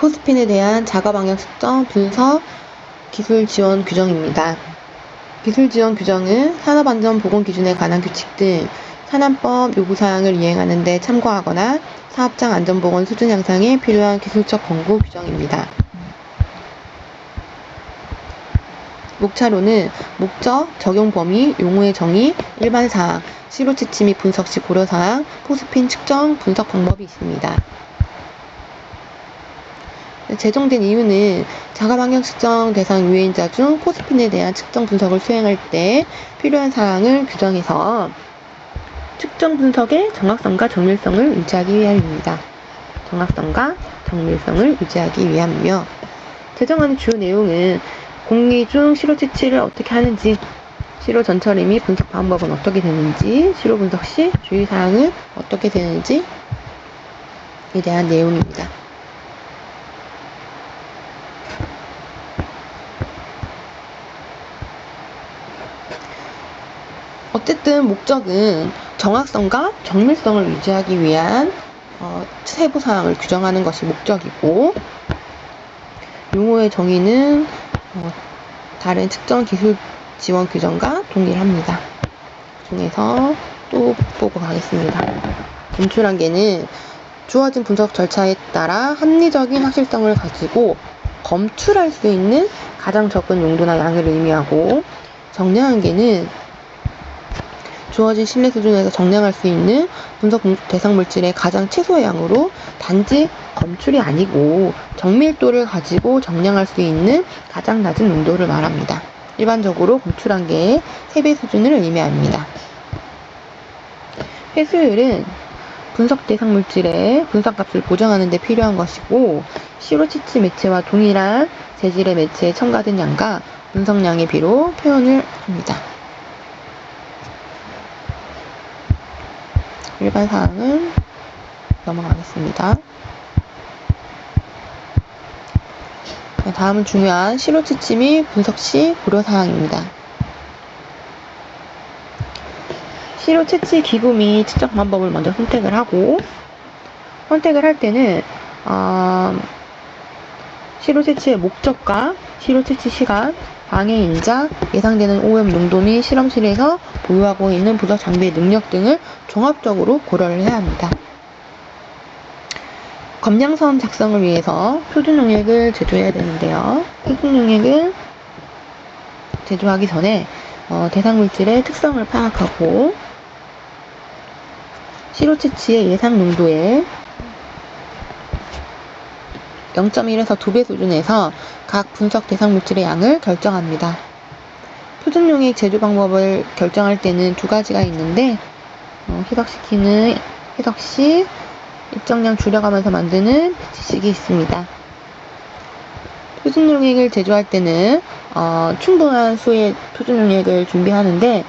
포스핀에 대한 자가 방향 측정 분석 기술 지원 규정입니다. 기술 지원 규정은 산업안전보건기준에 관한 규칙 등 산안법 요구사항을 이행하는 데 참고하거나 사업장 안전보건 수준 향상에 필요한 기술적 권고 규정입니다. 목차로는 목적, 적용 범위, 용어의 정의, 일반 사항, 시로 채취 및 분석 시 고려 사항, 포스핀 측정 분석 방법이 있습니다. 제정된 이유는 자가 방향 측정 대상 유해인자 중 포스핀에 대한 측정 분석을 수행할 때 필요한 사항을 규정해서 측정 분석의 정확성과 정밀성을 유지하기 위함입니다. 정확성과 정밀성을 유지하기 위함이며, 제정하는 주요 내용은 공리 중 시로 채취를 어떻게 하는지, 시로 전처리 및 분석 방법은 어떻게 되는지, 시로 분석 시 주의사항은 어떻게 되는지에 대한 내용입니다. 어쨌든 목적은 정확성과 정밀성을 유지하기 위한 세부 사항을 규정하는 것이 목적이고, 용어의 정의는 다른 측정 기술 지원 규정과 동일합니다. 그 중에서 또 보고 가겠습니다. 검출한계는 주어진 분석 절차에 따라 합리적인 확실성을 가지고 검출할 수 있는 가장 적은 용도나 양을 의미하고, 정량한계는 주어진 신뢰 수준에서 정량할 수 있는 분석 대상 물질의 가장 최소의 양으로 단지 검출이 아니고 정밀도를 가지고 정량할 수 있는 가장 낮은 농도를 말합니다. 일반적으로 검출한계의 3배 수준을 의미합니다. 회수율은 분석 대상 물질의 분석값을 보정하는 데 필요한 것이고, 시로 채취 매체와 동일한 재질의 매체에 첨가된 양과 분석량의 비로 표현을 합니다. 일반 사항은 넘어가겠습니다. 다음은 중요한 시로 채취 및 분석 시 고려 사항입니다. 시로 채취 기구 및 측정 방법을 먼저 선택을 하고, 선택을 할 때는 시로 채취의 목적과 시로 채취 시간, 방해인자, 예상되는 오염 농도 및 실험실에서 보유하고 있는 분석 장비의 능력 등을 종합적으로 고려를 해야 합니다. 검량선 작성을 위해서 표준 용액을 제조해야 되는데요. 표준 용액을 제조하기 전에 대상 물질의 특성을 파악하고, 시로 채취의 예상 농도에 0.1에서 2배 수준에서 각 분석 대상 물질의 양을 결정합니다. 표준 용액 제조 방법을 결정할 때는 두 가지가 있는데, 희석시키는 희석시, 일정량 줄여가면서 만드는 배치식이 있습니다. 표준 용액을 제조할 때는 충분한 수의 표준 용액을 준비하는데,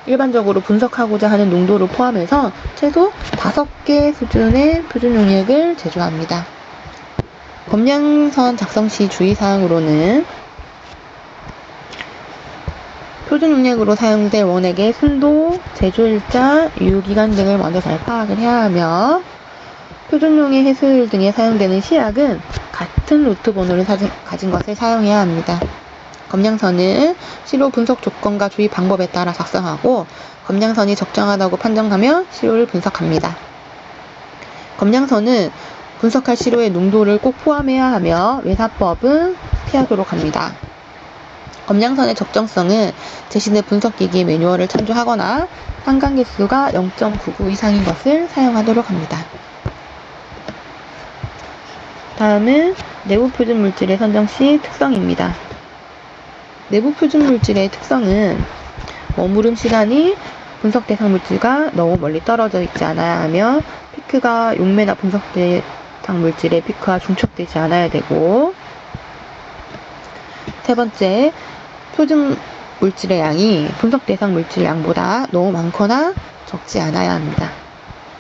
일반적으로 분석하고자 하는 농도를 포함해서 최소 5개 수준의 표준 용액을 제조합니다. 검량선 작성 시 주의사항으로는 표준 용액으로 사용될 원액의 순도, 제조일자, 유효기간 등을 먼저 잘 파악을 해야 하며, 표준 용액 해수율 등에 사용되는 시약은 같은 루트 번호를 가진 것을 사용해야 합니다. 검량선은 시로 분석 조건과 주의 방법에 따라 작성하고, 검량선이 적정하다고 판정하면 시로를 분석합니다. 검량선은 분석할 시로의 농도를 꼭 포함해야 하며 외사법은 피하도록 합니다. 검량선의 적정성은 제시된 분석기기의 매뉴얼을 참조하거나 한강 개수가 0.99 이상인 것을 사용하도록 합니다. 다음은 내부 표준 물질의 선정 시 특성입니다. 내부 표준 물질의 특성은 머무름 시간이 분석 대상 물질과 너무 멀리 떨어져 있지 않아야 하며, 피크가 용매나 분석 대상 물질의 피크와 중첩되지 않아야 되고, 세 번째, 표준 물질의 양이 분석 대상 물질 양보다 너무 많거나 적지 않아야 합니다.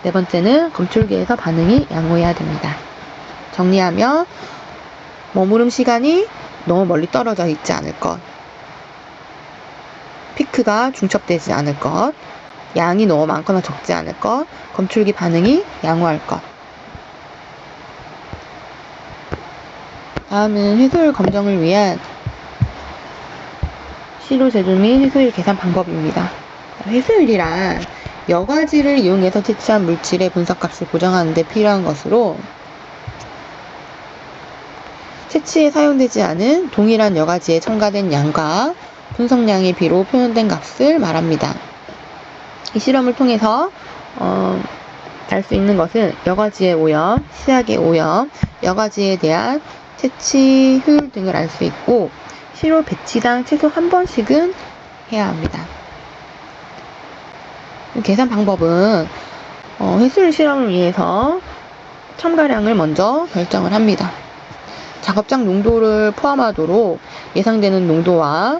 네 번째는 검출기에서 반응이 양호해야 됩니다. 정리하면, 머무름 시간이 너무 멀리 떨어져 있지 않을 것, 피크가 중첩되지 않을 것, 양이 너무 많거나 적지 않을 것, 검출기 반응이 양호할 것. 다음은 해소율 검정을 위한 시료 제조 및 해소율 계산 방법입니다. 해소율이란 여과지를 이용해서 채취한 물질의 분석값을 고정하는 데 필요한 것으로, 채취에 사용되지 않은 동일한 여과지에 첨가된 양과 분석량의 비로 표현된 값을 말합니다. 이 실험을 통해서 알 수 있는 것은 여과지의 오염, 시약의 오염, 여과지에 대한 채취 효율 등을 알 수 있고, 시료 배치당 최소 한 번씩은 해야 합니다. 계산 방법은 해수율 실험을 위해서 첨가량을 먼저 결정을 합니다. 작업장 농도를 포함하도록 예상되는 농도와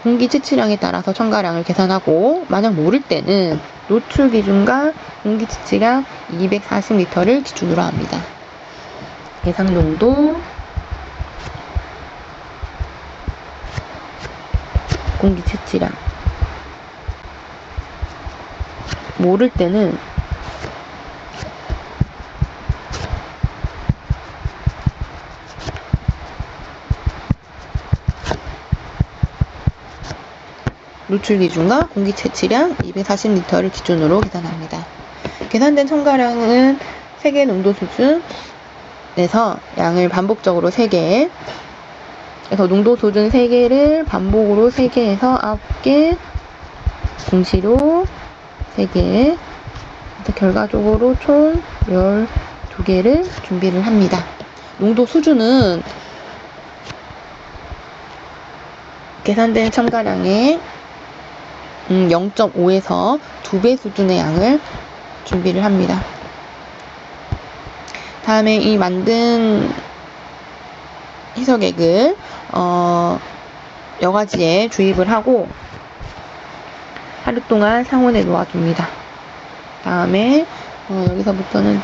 공기 채취량에 따라서 첨가량을 계산하고, 만약 모를 때는 노출 기준과 공기 채취량 240리터를 기준으로 합니다. 예상 농도, 공기 채취량. 모를 때는 노출 기준과 공기 채취량 240리터를 기준으로 계산합니다. 계산된 첨가량은 세개 농도 수준에서 양을 반복적으로 3개, 그래서 농도 수준 3개를 반복으로 3개에서 9개, 공시료 3개, 결과적으로 총 12개를 준비를 합니다. 농도 수준은 계산된 첨가량의 0.5에서 2배 수준의 양을 준비를 합니다. 다음에 이 만든 희석액을 여과지에 주입을 하고 하루 동안 상온에 놓아줍니다. 다음에 여기서부터는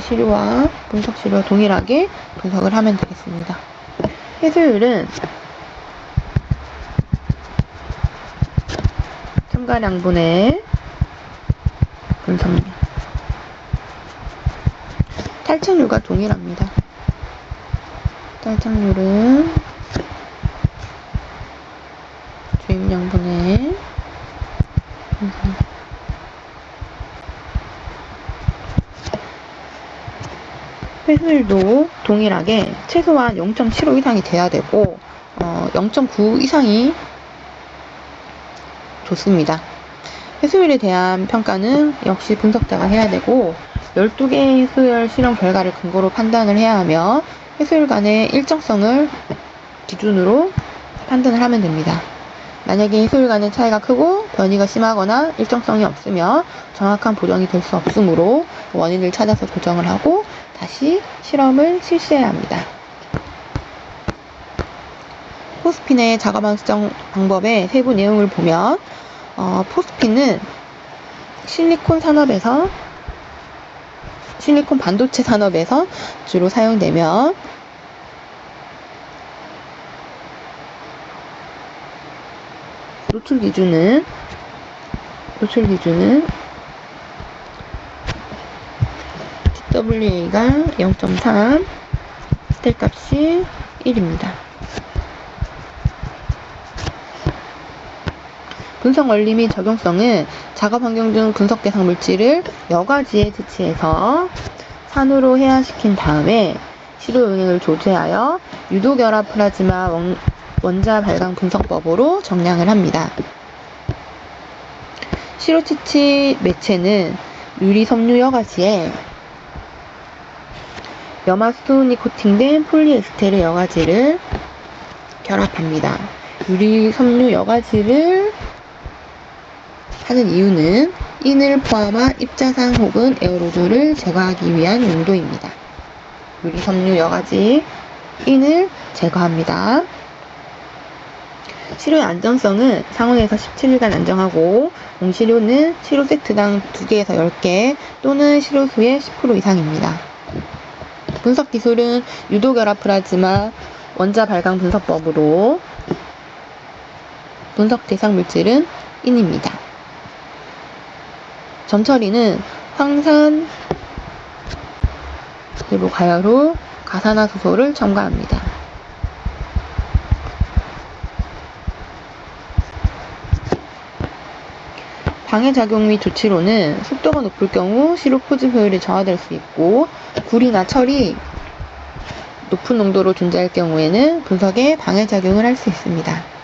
시료와 분석 시료와 동일하게 분석을 하면 되겠습니다. 해수율은 첨가량분의 분석량, 탈착률과 동일합니다. 탈착률은 주입량분의 분석량. 회수율도 동일하게 최소한 0.75 이상이 돼야 되고 0.9 이상이 좋습니다. 해수율에 대한 평가는 역시 분석자가 해야 되고, 12개의 해수율 실험 결과를 근거로 판단을 해야 하며, 해수율 간의 일정성을 기준으로 판단을 하면 됩니다. 만약에 해수율 간의 차이가 크고 변이가 심하거나 일정성이 없으며 정확한 보정이 될 수 없으므로 원인을 찾아서 교정을 하고 다시 실험을 실시해야 합니다. 포스핀의 작업 측정 방법의 세부 내용을 보면, 포스핀은 실리콘 반도체 산업에서 주로 사용되며, 노출 기준은 TWA가 0.3, 스텔 값이 1입니다. 분석 원리 및 적용성은 작업 환경 중 분석 대상 물질을 여과지에 채취해서 산으로 해양시킨 다음에 시료 용액을 조제하여 유도결합 플라즈마 원자 발광 분석법으로 정량을 합니다. 시료 채취 매체는 유리 섬유 여과지에 염화수분이 코팅된 폴리에스테르 여과지를 결합합니다. 유리 섬유 여과지를 하는 이유는 인을 포함한 입자상 혹은 에어로졸을 제거하기 위한 용도입니다. 유리 섬유 여과지 인을 제거합니다. 시료의 안전성은 상온에서 17일간 안정하고, 공시료는 시료 세트당 2개에서 10개 또는 시료수의 10% 이상입니다. 분석 기술은 유도결합 플라즈마 원자 발광 분석법으로 분석 대상 물질은 인입니다. 점 처리는 황산 그리고 가열후 가산화수소를 첨가합니다. 방해작용 및 조치로는 속도가 높을 경우 시록 포집 효율이 저하될 수 있고, 구리나 철이 높은 농도로 존재할 경우에는 분석에 방해작용을 할 수 있습니다.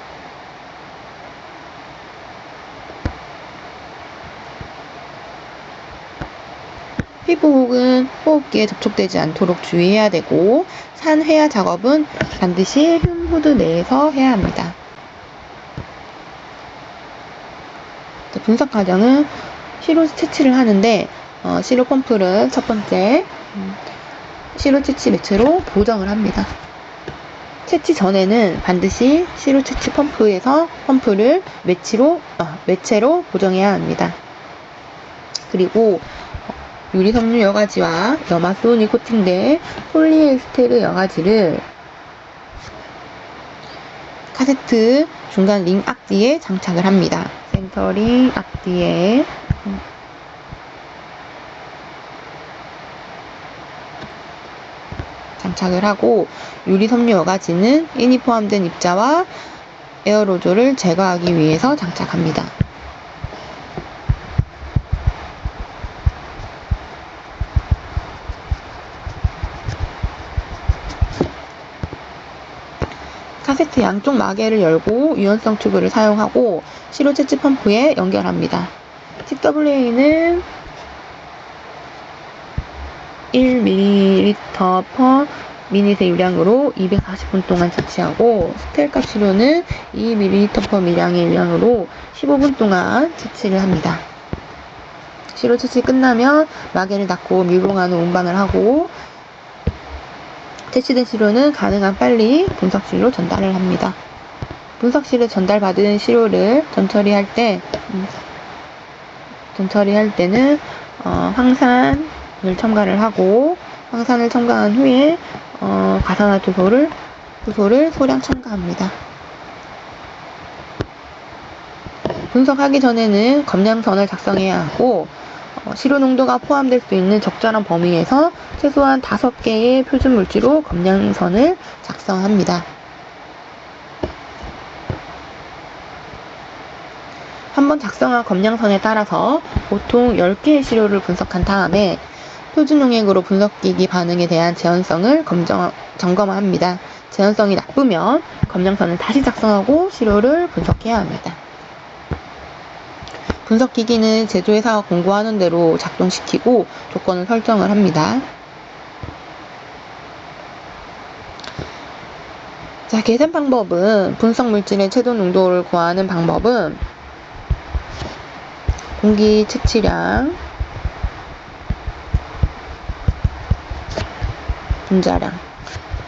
피부 혹은 호흡기에 접촉되지 않도록 주의해야 되고, 산회화 작업은 반드시 흉후드 내에서 해야 합니다. 분석 과정은 시로 채취를 하는데, 시로 펌프를 첫 번째 시로 채취 매체로 보정을 합니다. 채취 전에는 반드시 시로 채취 펌프를 매체로 보정해야 합니다. 그리고 유리섬유 여과지와 염화수온이 코팅된 폴리에스테르 여과지를 카세트 중간 링 앞뒤에 장착을 합니다. 센터링 앞뒤에 장착을 하고, 유리섬유 여과지는 인이 포함된 입자와 에어로졸을 제거하기 위해서 장착합니다. 카세트 양쪽 마개를 열고 유연성 튜브를 사용하고 시로 채취 펌프에 연결합니다. TWA는 1ml/min의 유량으로 240분 동안 채취하고, 스텔값 시료는 2ml/ml의 유량으로 15분 동안 채취를 합니다. 시로 채취 끝나면 마개를 닫고 밀봉하는 운반을 하고, 채취된 시료는 가능한 빨리 분석실로 전달을 합니다. 분석실에 전달받은 시료를 전처리할 때는 황산을 첨가를 하고, 황산을 첨가한 후에 가산화수소를 소량 첨가합니다. 분석하기 전에는 검량선을 작성해야 하고, 시료 농도가 포함될 수 있는 적절한 범위에서 최소한 5개의 표준 물질로 검량선을 작성합니다. 한번 작성한 검량선에 따라서 보통 10개의 시료를 분석한 다음에 표준 용액으로 분석기기 반응에 대한 제한성을 점검합니다. 제한성이 나쁘면 검량선을 다시 작성하고 시료를 분석해야 합니다. 분석기기는 제조회사가 공고하는 대로 작동시키고 조건을 설정을 합니다. 자, 계산 방법은, 분석 물질의 최소 농도를 구하는 방법은 공기 채취량, 분자량,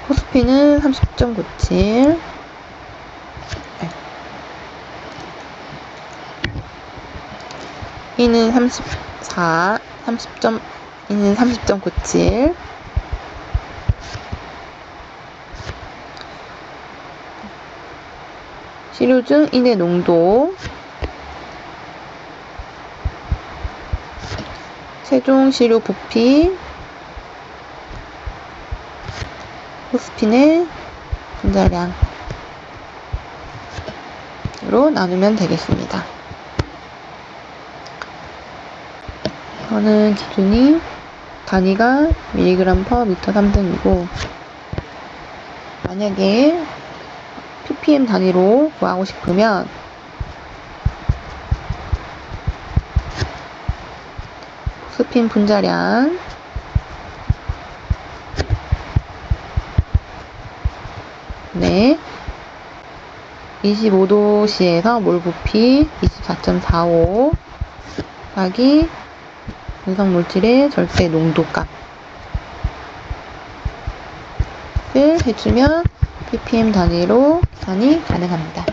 호스피는 30.97, 이는 34, 이는 30.97, 시료 중 인의 농도, 최종 시료 부피, 호스핀의 분자량으로 나누면 되겠습니다. 저는 기준이 단위가 mg/m3등이고, 만약에 ppm 단위로 구하고 싶으면 호스핀 분자량 네, 25도씨에서 몰 부피 24.45 곱하기 분석 물질의 절대 농도값을 해주면 ppm 단위로 계산이 가능합니다.